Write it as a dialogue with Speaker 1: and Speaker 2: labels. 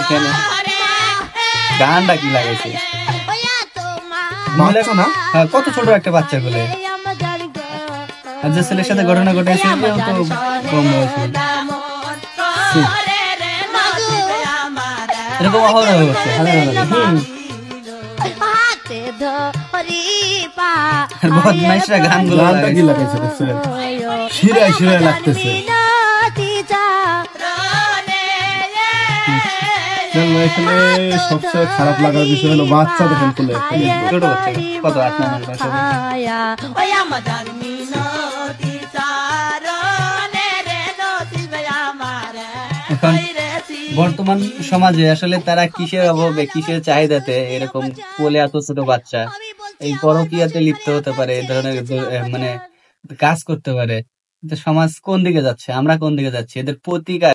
Speaker 1: এখানে গানটা কি লাগাইছে
Speaker 2: না
Speaker 1: হ্যাঁ, কত ছোট একটা বাচ্চা বলে আর যে ছেলের সাথে ঘটনা ঘটেছে এও তো কম বয়সী। এরকম অহরহ হচ্ছে। আর বদমাইশরা গানগুলো
Speaker 2: গানটা কি
Speaker 1: লাগাইছে।
Speaker 2: লাগাইছে দেখছেন? শিরায় শিরায় লাগতেছে। এখানে সবচেয়ে খারাপ লাগার বিষয় হলো বাচ্চা দেখেন কোলে।
Speaker 1: ছোট বাচ্চা কত 8-9 মাস বয়স হবে। এখন বর্তমান সমাজে আসলে তারা কিসের অভাবে কিসের চাহিদাতে এরকম কোলে এত ছোট বাচ্চা এই পরকীয়াতে লিপ্ত হতে পারে, এই ধরনের মানে কাজ করতে পারে। সমাজ কোন দিকে যাচ্ছে, আমরা কোন দিকে যাচ্ছি, এদের প্রতিকার